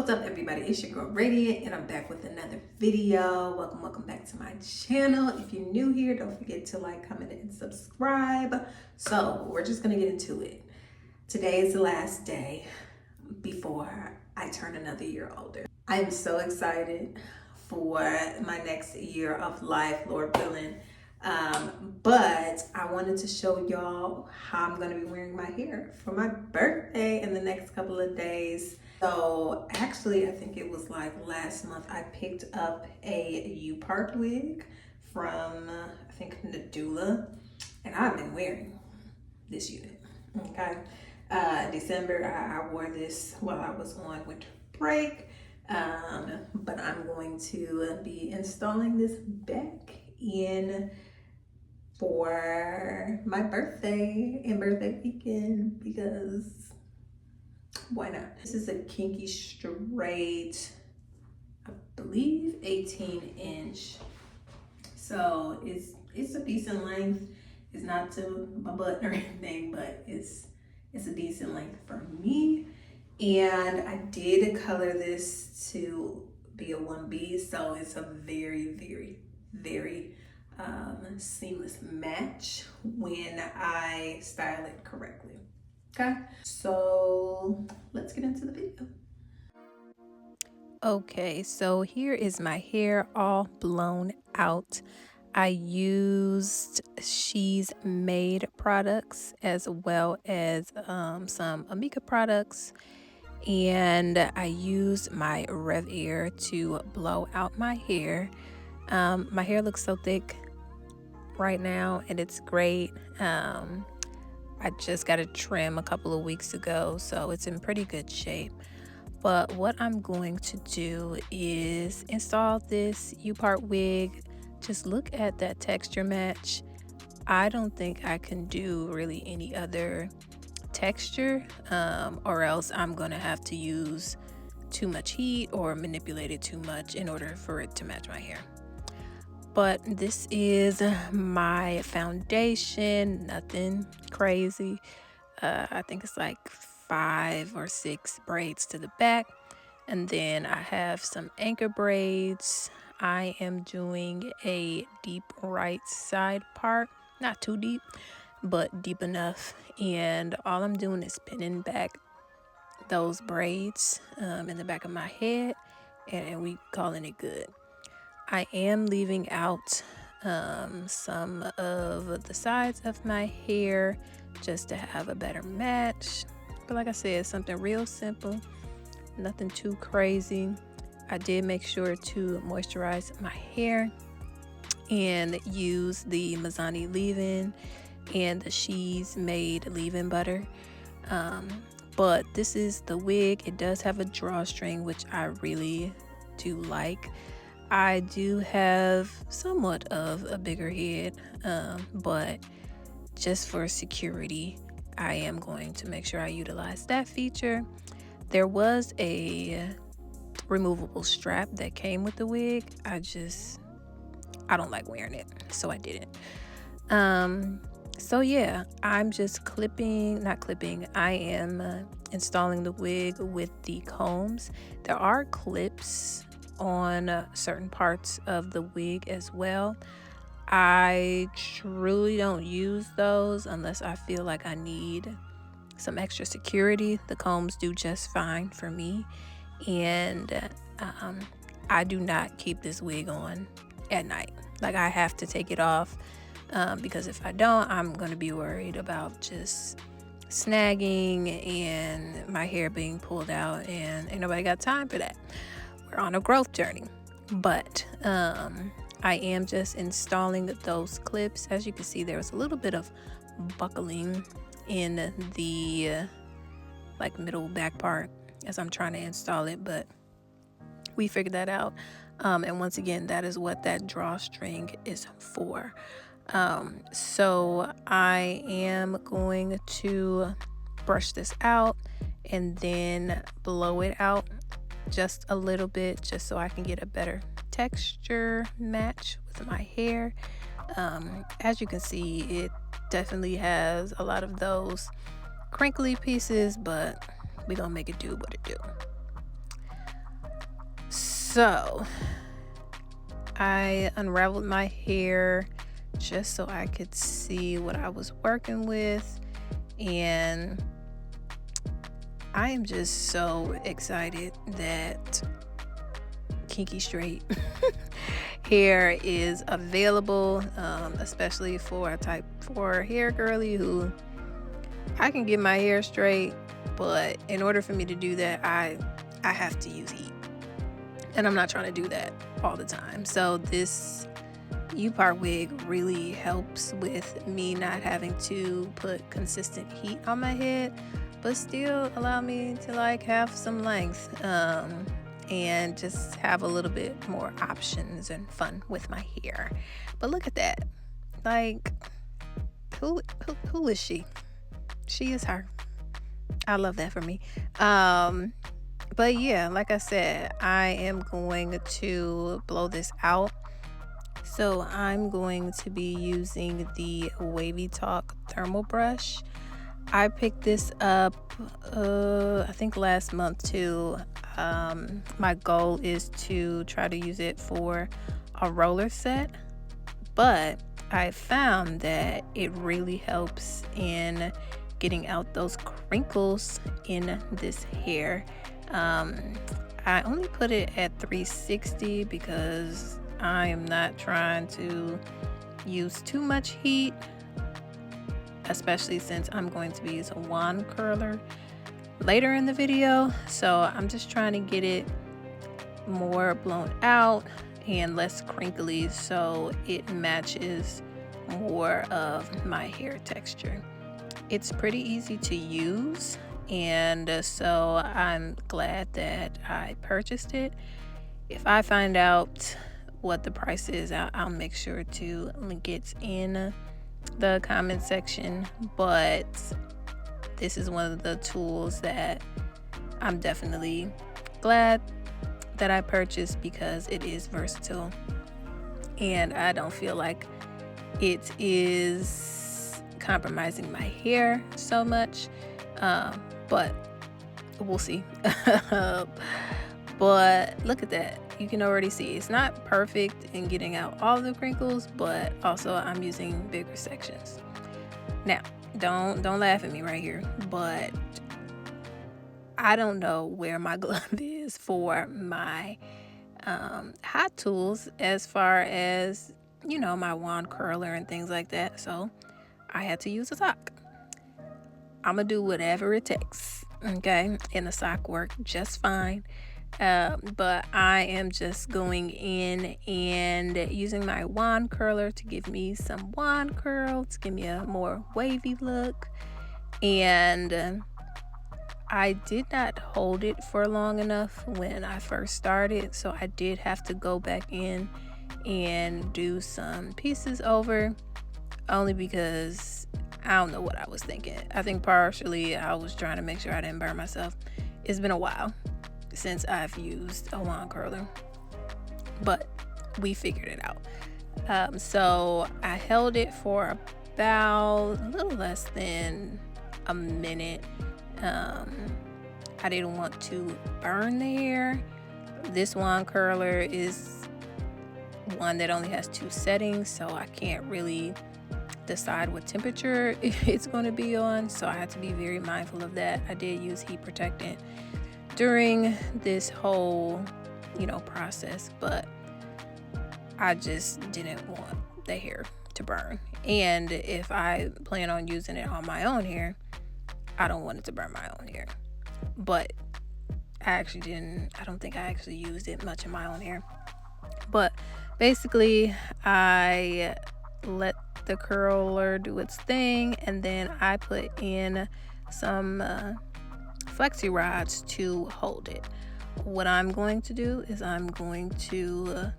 What's up, everybody? It's your girl Radiant, and I'm back with another video. Welcome back to my channel. If you're new here, don't forget to like, comment, and subscribe. So we're just gonna get into it. Today is the last day before I turn another year older. I am so excited for my next year of life, Lord willing. But I wanted to show y'all how I'm gonna be wearing my hair for my birthday in the next couple of days. So actually, I think it was like last month, I picked up a U-part wig from, I think, Nadula, and I've been wearing this unit, okay? December, I wore this while I was on winter break, but I'm going to be installing this back in for my birthday and birthday weekend because why not? This is a Kinky straight, I believe 18-inch. So it's a decent length. It's not to my butt or anything, but it's a decent length for me. And I did color this to be a 1B, so it's a very seamless match when I style it correctly. Okay, so let's get into the video. Okay, so here is my hair all blown out. I used She's Made products as well as some Amika products, and I used my Rev Air to blow out my hair. My hair looks so thick right now, and it's great. I just got a trim a couple of weeks ago, so it's in pretty good shape. But what I'm going to do is install this U-part wig. Just look at that texture match. I don't think I can do really any other texture, or else I'm gonna have to use too much heat or manipulate it too much in order for it to match my hair. But this is my foundation, nothing crazy. I think it's like 5 or 6 braids to the back, and then I have some anchor braids. I am doing a deep right side part, not too deep, but deep enough, and all I'm doing is pinning back those braids in the back of my head, and we calling it good. I am leaving out some of the sides of my hair just to have a better match. But like I said, something real simple, nothing too crazy. I did make sure to moisturize my hair and use the Mazzani leave-in and the She's Made leave-in butter. But this is the wig. It does have a drawstring, which I really do like. I do have somewhat of a bigger head, but just for security, I am going to make sure I utilize that feature. There was a removable strap that came with the wig. I don't like wearing it, so I didn't. So yeah, I'm just I am installing the wig with the combs. There are clips on certain parts of the wig as well. I truly don't use those unless I feel like I need some extra security. The combs do just fine for me, and I do not keep this wig on at night. Like, I have to take it off because if I don't, I'm gonna be worried about just snagging and my hair being pulled out, and ain't nobody got time for that. We're on a growth journey. But I am just installing those clips. As you can see, there was a little bit of buckling in the like middle back part as I'm trying to install it, but we figured that out. And once again, that is what that drawstring is for. So I am going to brush this out and then blow it out just a little bit, just so I can get a better texture match with my hair. As you can see, it definitely has a lot of those crinkly pieces, but we're gonna make it do what it do. So I unraveled my hair just so I could see what I was working with, and I am just so excited that Kinky Straight hair is available, especially for a type 4 hair girly who I can get my hair straight, but in order for me to do that, I have to use heat, and I'm not trying to do that all the time. So this U-part wig really helps with me not having to put consistent heat on my head, but still allow me to like have some length, and just have a little bit more options and fun with my hair. But look at that. Like, who is she? She is her. I love that for me. But yeah, like I said, I am going to blow this out. So I'm going to be using the Wavy Talk thermal brush. I picked this up, I think last month too. My goal is to try to use it for a roller set, but I found that it really helps in getting out those crinkles in this hair. I only put it at 360 because I am not trying to use too much heat, especially since I'm going to be using a wand curler later in the video. So I'm just trying to get it more blown out and less crinkly so it matches more of my hair texture. It's pretty easy to use, and so I'm glad that I purchased it. If I find out what the price is, I'll make sure to link it in the comment section. But this is one of the tools that I'm definitely glad that I purchased because it is versatile, and I don't feel like it is compromising my hair so much, but we'll see. But look at that. You can already see it's not perfect in getting out all the crinkles, but also I'm using bigger sections. Now, don't laugh at me right here, but I don't know where my glove is for my hot tools as far as, my wand curler and things like that. So I had to use a sock. I'm gonna do whatever it takes, okay? And the sock worked just fine. But I am just going in and using my wand curler to give me some wand curl, to give me a more wavy look. And I did not hold it for long enough when I first started, so I did have to go back in and do some pieces over, only because I don't know what I was thinking. I think partially I was trying to make sure I didn't burn myself. It's been a while since I've used a wand curler, but we figured it out. So I held it for about a little less than a minute. I didn't want to burn the hair. This wand curler is one that only has 2 settings, so I can't really decide what temperature it's going to be on, so I had to be very mindful of that. I did use heat protectant during this whole process, but I just didn't want the hair to burn. And if I plan on using it on my own hair, I don't want it to burn my own hair. But I don't think I actually used it much in my own hair. But basically, I let the curler do its thing, and then I put in some flexi rods to hold it. What I'm going to do is I'm going to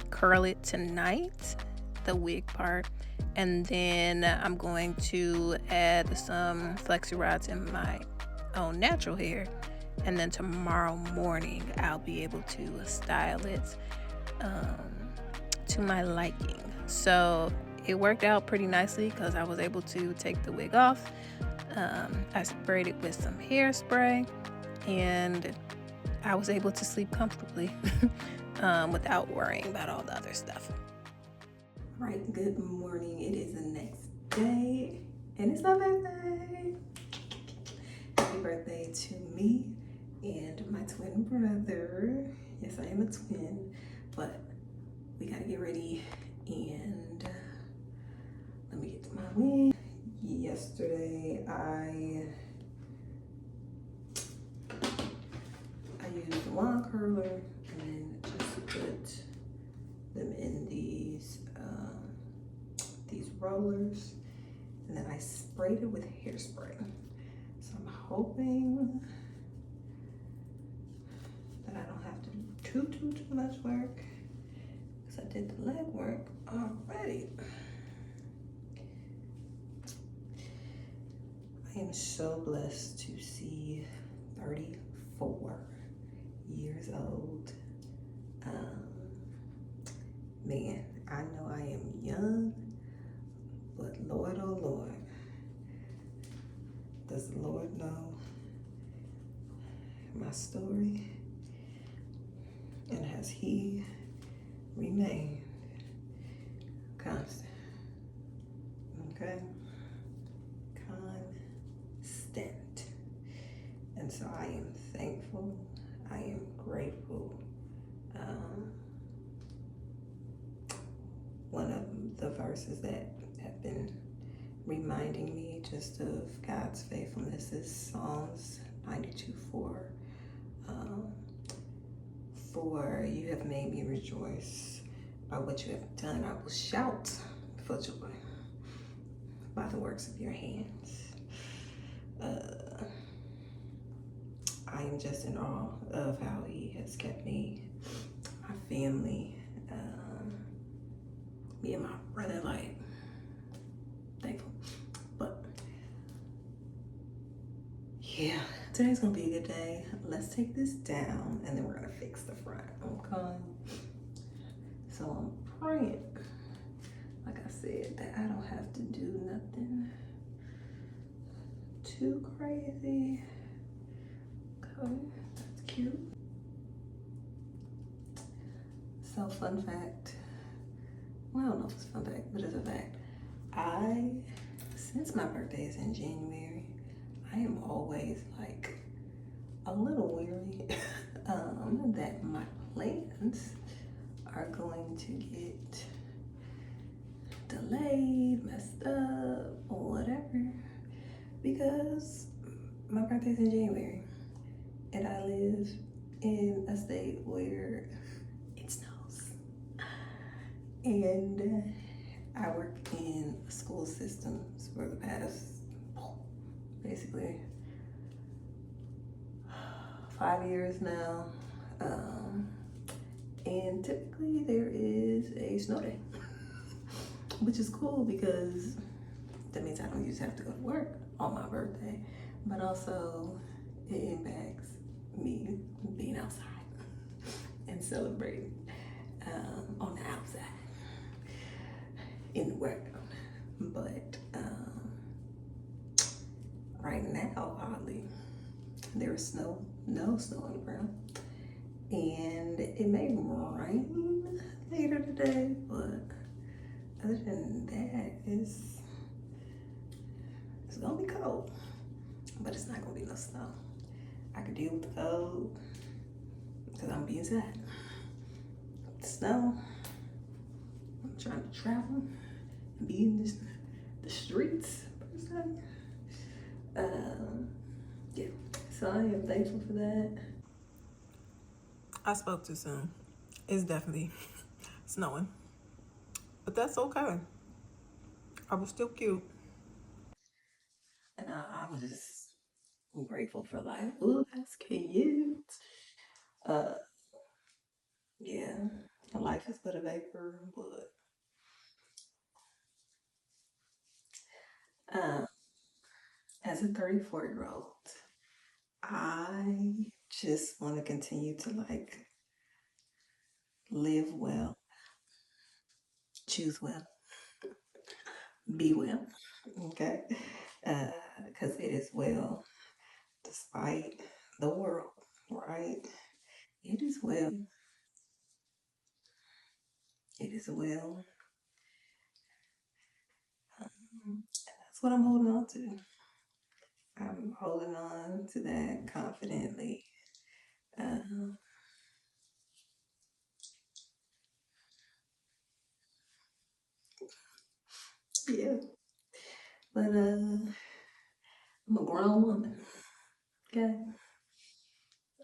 curl it tonight, the wig part, and then I'm going to add some flexi rods in my own natural hair, and then tomorrow morning I'll be able to style it to my liking. So it worked out pretty nicely because I was able to take the wig off. I sprayed it with some hairspray, and I was able to sleep comfortably without worrying about all the other stuff. All right, good morning. It is the next day, and it's my birthday. Happy birthday to me and my twin brother. Yes, I am a twin, but we gotta get ready and let me get to my win. Yesterday, I used the wand curler and then just put them in these rollers, and then I sprayed it with hairspray. So I'm hoping that I don't have to do too much work, because I did the leg work already. I am so blessed to see 34 years old. Man, I know I am young, but Lord, oh Lord, does the Lord know my story? And has He remained constant? Okay? Constant. And so I am thankful. I am grateful. One of the verses that have been reminding me just of God's faithfulness is Psalms 92:4. For you have made me rejoice by what you have done. I will shout for joy by the works of your hands. I am just in awe of how He has kept me, my family, me and my brother, like, thankful. But yeah, today's gonna be a good day. Let's take this down and then we're gonna fix the front, okay? So I'm praying, like I said, that I don't have to do nothing too crazy. Okay, that's cute. So fun fact, well, I don't know if it's a fun fact, but it's a fact. Since my birthday is in January, I am always like a little weary that my plans are going to get delayed, messed up, or whatever, because my birthday's in January and I live in a state where it snows. And I work in school systems for the past, basically, 5 years now. And typically there is a snow day, which is cool because that means I don't usually have to go to work on my birthday, but also it impacts me being outside and celebrating on the outside in the world. But right now, oddly, there is no snow on the ground, and it may rain later today, but other than that, it's gonna be cold, but it's not gonna be no snow. I can deal with the cold because I'm be inside. The snow, I'm trying to travel and be in the streets per se. Yeah, so I am thankful for that. I spoke too soon. It's definitely snowing, but that's okay. I was still cute. And I was just grateful for life. Ooh, that's cute. Uh, yeah, life is but a vapor, but um, as a 34-year-old, I just want to continue to like live well, choose well, be well, okay? Because it is well despite the world, right? It is well. It is well. That's what I'm holding on to. I'm holding on to that confidently. Um, yeah, but I'm a grown woman. Okay,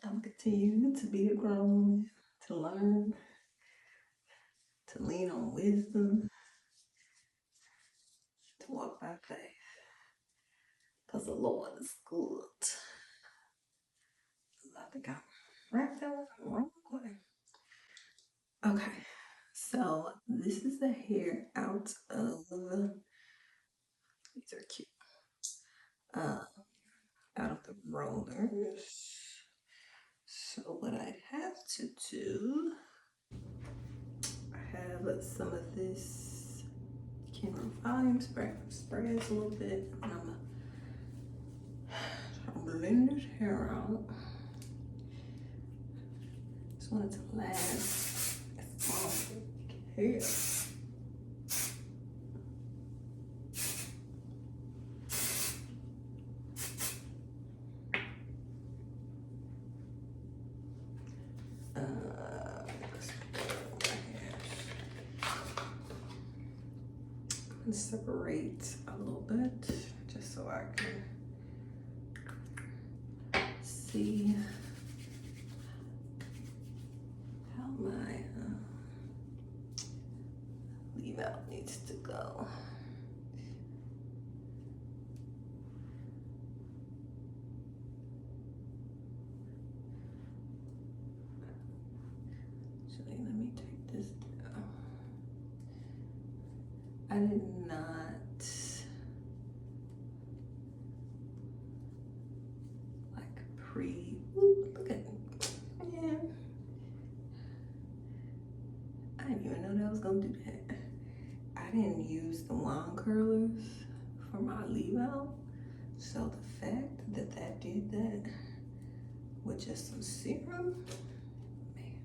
I'm continuing to be a grown woman, to learn, to lean on wisdom, to walk by faith, because the Lord is good. I think I'm right there, wrong way. Okay, so this is the hair out of, these are cute, uh, out of the rollers. So what I have to do, I have some of this Kinky volume spray, spray this a little bit, and I'm gonna blend this hair out. Just want it to last as long as it can. And separate a little bit just so I can see how my leave out needs to go. Actually, let me take this down. I did not like look at, man, I didn't even know that I was gonna do that. I didn't use the wand curlers for my leave out, so the fact that that did that with just some serum, man,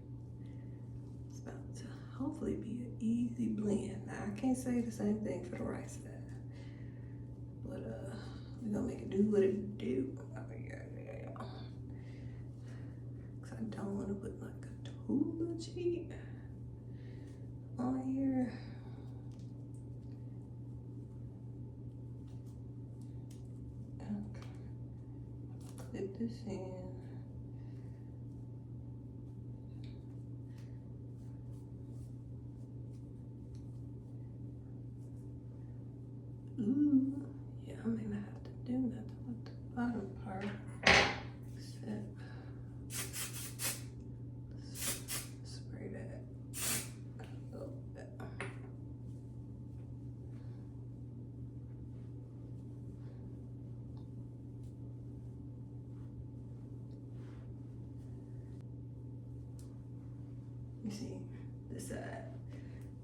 it's about to hopefully be an easy blend. Now I can't say the same thing for the right side, but we're gonna make it do what it do. Oh, yeah. Cause I don't want to put like a too much heat on here. Okay. Clip this in. Ooh, yeah, I may not have to do nothing with the bottom part. Except spray that a little bit. You see, this side,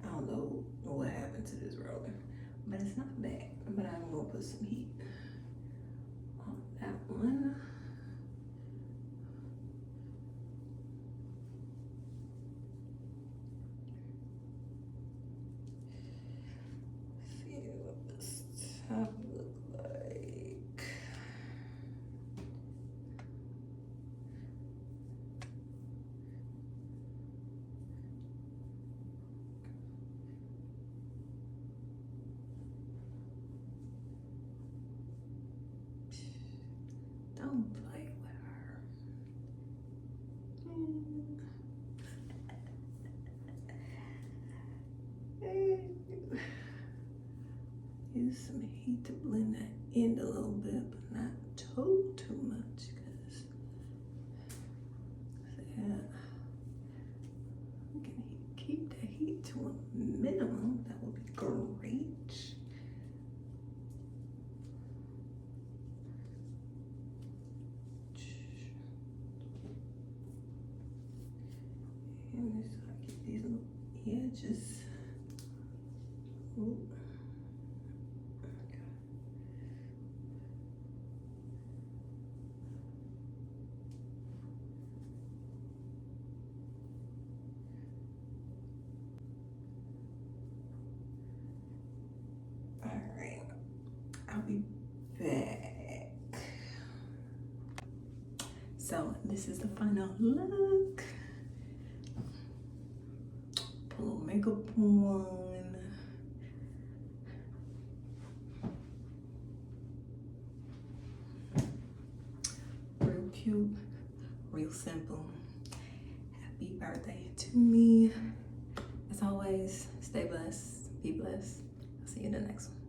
I don't know what happened to this roller, but it's not bad. But I'm gonna put some heat on that one. See what this top look like. Don't play with her. Use some heat to blend that in a little bit, but not too much, because yeah, we can keep the heat to a minimum. That would be great. And just get these little edges. Ooh. back. So this is the final look. Put a little makeup on. Real cute, real simple. Happy birthday to me. As always, stay blessed, be blessed. I'll see you in the next one.